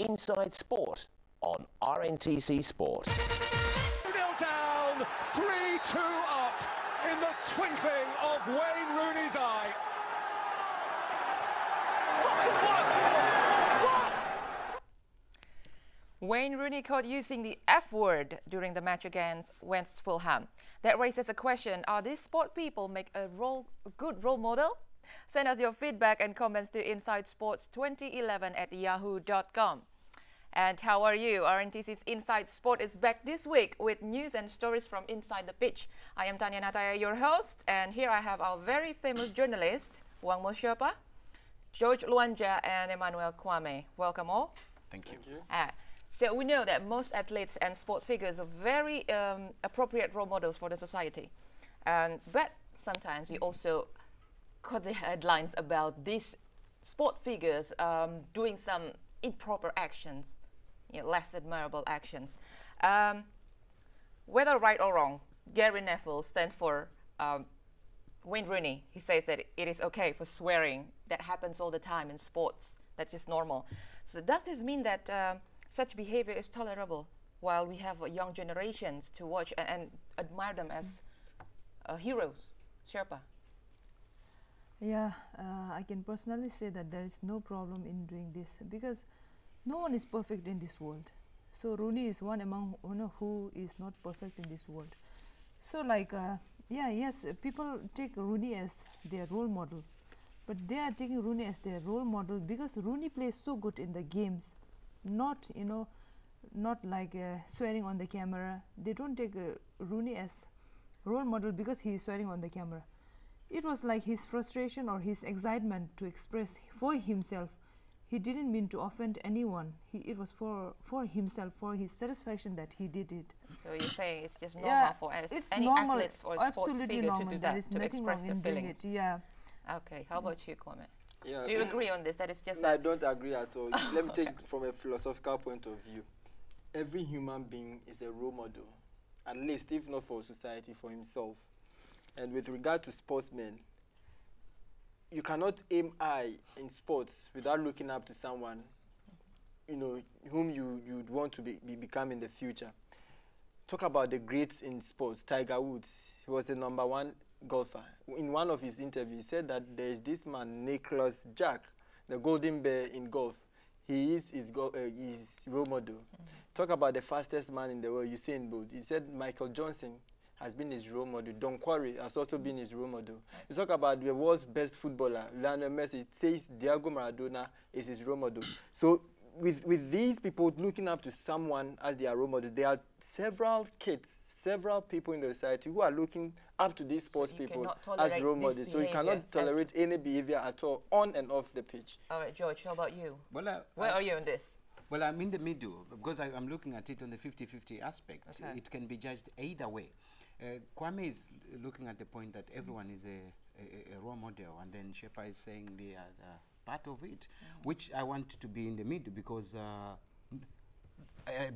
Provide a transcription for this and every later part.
Inside Sport on RNTC Sport. 2-0 down, 3-2 up in the twinkling of Wayne Rooney's eye. Wayne Rooney caught using the F word during the match against West Fulham. That raises a question: are these sport people make a good role model? Send us your feedback and comments to insidesports2011@yahoo.com. And how are you? RNTC's Inside Sport is back this week with news and stories from inside the pitch. I am Tanya Nataya, your host, and here I have our very famous journalists, Wang Mo Sherpa, George Luanja, and Emmanuel Kwame. Welcome all. Thank you. So we know that most athletes and sport figures are very appropriate role models for the society. But sometimes we also got the headlines about these sport figures doing some improper actions, less admirable actions. Whether right or wrong, Gary Neville stands for Wayne Rooney. He says that it is okay for swearing. That happens all the time in sports. That's just normal. So does this mean that such behavior is tolerable while we have young generations to watch and admire them as heroes? Sherpa? Yeah, I can personally say that there is no problem in doing this because no one is perfect in this world. So Rooney is one among who is not perfect in this world. So yes, people take Rooney as their role model, but they are taking Rooney as their role model because Rooney plays so good in the games, not like swearing on the camera. They don't take Rooney as role model because he is swearing on the camera. It was like his frustration or his excitement to express for himself. He didn't mean to offend anyone. It was for himself, for his satisfaction that he did it. So you're saying it's just normal for any athletes or sports figure normal. to do There that, is to nothing express wrong their in doing feelings. it. Yeah. Okay, how about you, Kwame? Yeah. Do you agree on this, that it's just... No, I don't agree at all. Let me take it from a philosophical point of view. Every human being is a role model, at least if not for society, for himself. And with regard to sportsmen, you cannot aim high in sports without looking up to someone, whom you'd want to become in the future. Talk about the greats in sports. Tiger Woods, he was the #1 golfer. In one of his interviews, he said that there is this man, Nicholas Jack, the golden bear in golf. He is his role model. Talk about the fastest man in the world, Usain Bolt. He said Michael Johnson has been his role model. Don Quarry has also been his role model. You talk about the world's best footballer, Lionel Messi. It says Diego Maradona is his role model. So with these people looking up to someone as their role model, there are several kids, several people in the society who are looking up to these sports people as role models. So you cannot tolerate any behavior at all on and off the pitch. All right, George, how about you? Well, where are you on this? Well, I'm in the middle because I'm looking at it on the 50-50 aspect. Okay. It can be judged either way. Kwame is looking at the point that everyone is a role model, and then Shepa is saying they are part of it, which I want to be in the middle because a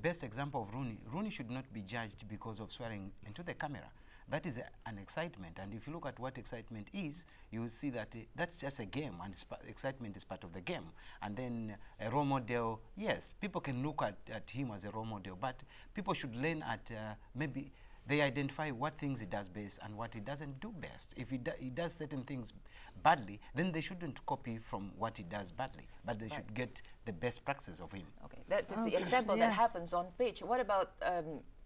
best example of Rooney should not be judged because of swearing into the camera. That is an excitement, and if you look at what excitement is, you will see that that's just a game, and excitement is part of the game. And then a role model, yes, people can look at him as a role model, but people should learn at maybe they identify what things he does best and what he doesn't do best. If he does certain things badly, then they shouldn't copy from what he does badly, but they should get the best practices of him. Okay, that's the example that happens on pitch. What about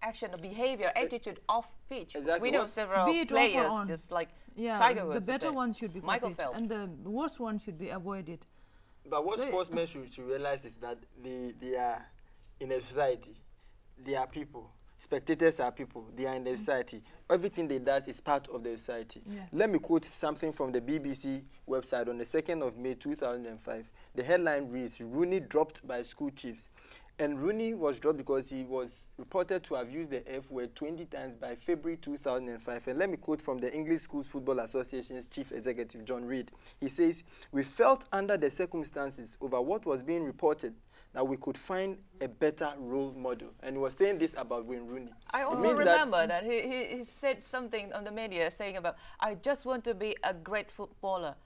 action or behavior, attitude off pitch? Exactly. We know several Be it players, off or on. just like Yeah, Tiger Woods. the better ones should be Michael copied, Phelps. and the worst one should be avoided. But what sportsmen should realize is that they are in a society. They are people. Spectators are people. They are in the society. Everything they do is part of the society. Yeah. Let me quote something from the BBC website on the 2nd of May 2005. The headline reads, "Rooney dropped by school chiefs." And Rooney was dropped because he was reported to have used the F word 20 times by February 2005. And let me quote from the English Schools Football Association's chief executive, John Reid. He says, "We felt under the circumstances over what was being reported that we could find a better role model." And he was saying this about Wayne Rooney. I also remember that he said something on the media saying about, "I just want to be a great footballer.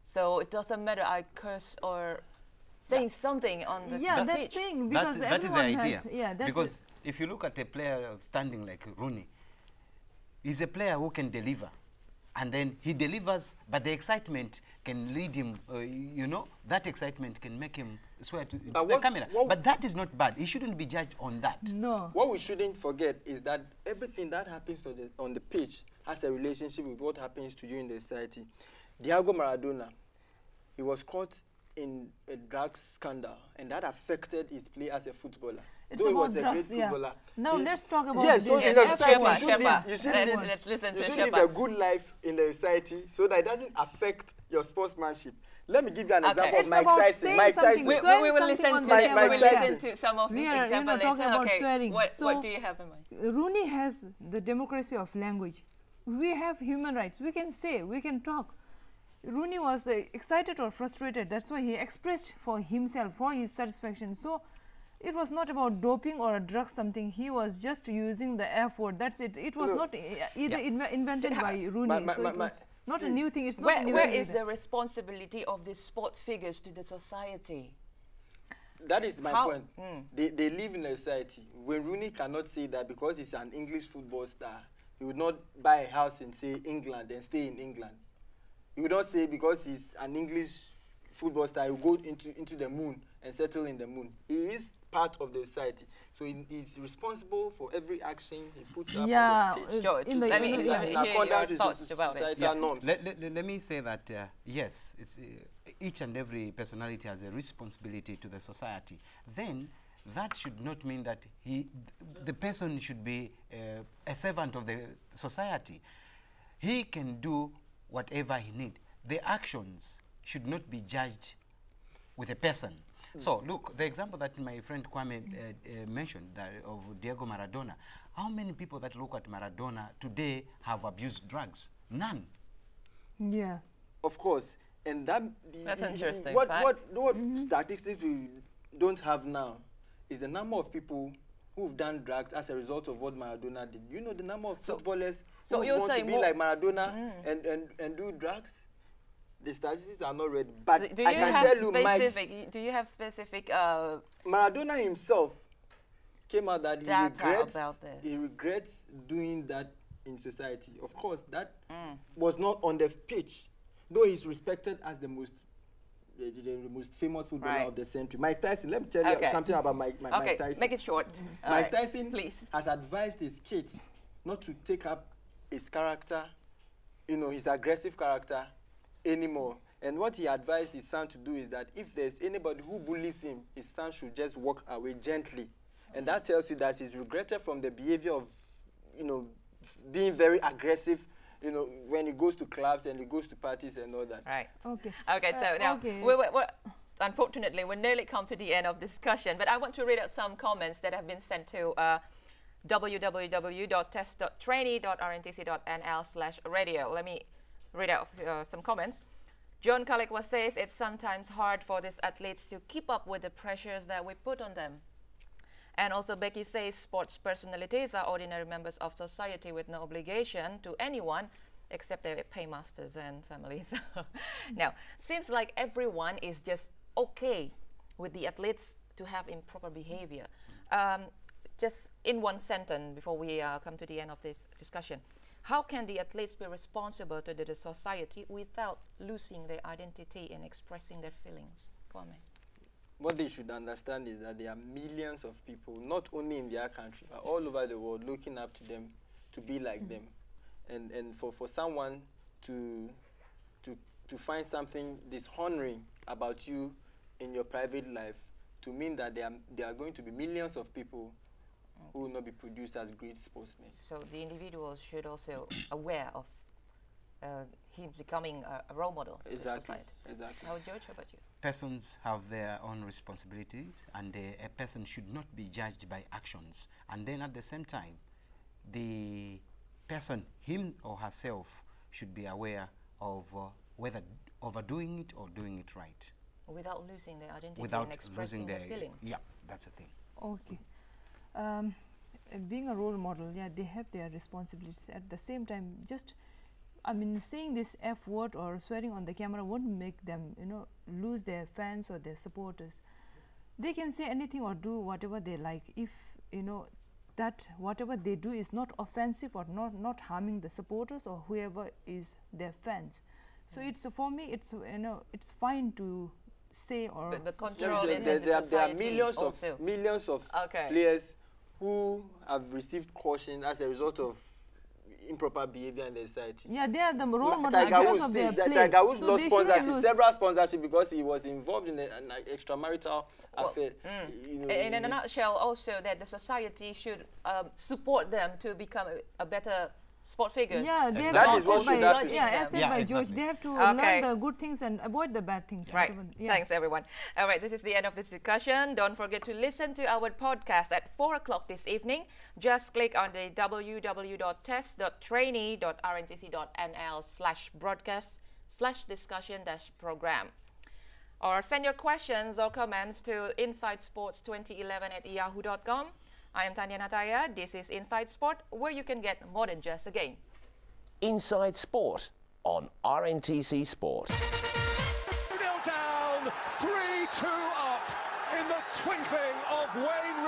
So it doesn't matter I curse or saying something on the Yeah, that's pitch. saying because that is the everyone idea. has, yeah, that's because if you look at a player of standing like Rooney, he's a player who can deliver. And then he delivers, but the excitement can lead him, you know, that excitement can make him swear to the camera. But that is not bad. He shouldn't be judged on that. No. What we shouldn't forget is that everything that happens on the pitch has a relationship with what happens to you in the society. Diego Maradona, he was caught in a drugs scandal, and that affected his play as a footballer. It's Though he about was a drugs, great yeah. footballer. Now let's talk about yes, so this. in the society, Shepa, you should live, Shepa. you should Let's live, listen you to should live Shepa. a good life in the society so that it doesn't affect your sportsmanship. Let me give you an example of It's Mike about Tyson. saying Mike something. Tyson. We Swearing will something listen on to the Mike camera, we will Tyson. listen to some of We these are, examples talking later. about Okay, swearing. what So do you have in mind? Rooney has the democracy of language. We have human rights. We can say, we can talk. Rooney was excited or frustrated. That's why he expressed for himself, for his satisfaction. So it was not about doping or a drug something. He was just using the F word. That's it. It was not either invented by Rooney. So it was not a new thing. It's not a new Where thing is either. the responsibility of these sport figures to the society? That is my How- point. They live in a society. When Rooney cannot say that because he's an English football star, he would not buy a house in, say, England and stay in England. He would not say because he's an English football star, he will go into the moon and settle in the moon. He is part of the society. So he's responsible for every action he puts up Yeah, on the pitch. George, in the- let me in the- hear yeah. In your accordance with thoughts about it. societal norms. Let me say that, yes, it's, each and every personality has a responsibility to the society. Then that should not mean that the person should be a servant of the society. He can do whatever he needs. The actions should not be judged with a person. So look, the example that my friend Kwame mentioned of Diego Maradona, how many people that look at Maradona today have abused drugs? None. Yeah. Of course. And that's interesting What fact. statistics we don't have now is the number of people who've done drugs as a result of what Maradona did. You know the number of footballers so who you're want to saying be more- like Maradona and do drugs? The statistics are not ready. But Do I you can have tell you, specific? Do you have specific Maradona himself came out that data about this? he regrets doing that in society. Of course, that was not on the pitch, though he's respected as the most famous footballer Right. of the century. Mike Tyson, let me tell you something about Mike Okay, Tyson. make it short. All Mike right, Tyson please. has advised his kids not to take up his character, his aggressive character anymore. And what he advised his son to do is that if there's anybody who bullies him, his son should just walk away gently. And that tells you that he's regretted from the behavior of, being very aggressive, when he goes to clubs and he goes to parties and all that. Right. Okay. Okay, so now, okay. unfortunately, we're nearly come to the end of discussion, but I want to read out some comments that have been sent to www.test.trainee.rntc.nl/radio. Let me read out some comments. John Kalikwa says it's sometimes hard for these athletes to keep up with the pressures that we put on them. And also Becky says sports personalities are ordinary members of society with no obligation to anyone except their paymasters and families. Now, seems like everyone is just okay with the athletes to have improper behavior. Just in one sentence before we come to the end of this discussion, how can the athletes be responsible to the society without losing their identity in expressing their feelings? Kwame. What they should understand is that there are millions of people, not only in their country, but all over the world, looking up to them to be like them. And for someone to find something dishonoring about you in your private life, to mean that there are going to be millions of people who will not be produced as great sportsmen. So the individual should also aware of him becoming a role model to society. Exactly. Now, George, how about you? Persons have their own responsibilities, and a person should not be judged by actions. And then at the same time, the person, him or herself, should be aware of whether overdoing it or doing it right. Without losing their identity Without and expressing losing their their feelings. Yeah, that's the thing. Okay. Being a role model, yeah, they have their responsibilities. At the same time, just I mean, saying this F word or swearing on the camera won't make them, you know, lose their fans or their supporters. They can say anything or do whatever they like if, you know, that whatever they do is not offensive or not harming the supporters or whoever is their fans. So it's for me, it's, you know, it's fine to say or. But the control is in the there are society millions also. of Okay. players who have received caution as a result of improper behavior in the society. Yeah, they are the role models Tiger because Woods, of their play. Tiger Woods So lost they shouldn't sponsorship, lose. several sponsorship because he was involved in an extramarital affair. You know, In a nutshell, also that the society should support them to become a better sport figure. Yeah, they That have is to what as said should by, happen. yeah, as said Yeah, by George, exactly. they have to Okay. learn the good things and avoid the bad things. Right. whatever. Yeah. Thanks, everyone. All right, this is the end of this discussion. Don't forget to listen to our podcast at 4 o'clock this evening. Just click on the www.test.trainee.rntc.nl/broadcast/discussion-program. Or send your questions or comments to insidesports2011@yahoo.com. I am Tanya Nataya. This is Inside Sport, where you can get more than just a game. Inside Sport on RNTC Sport. 2-0 down, 3-2 up in the twinkling of Wayne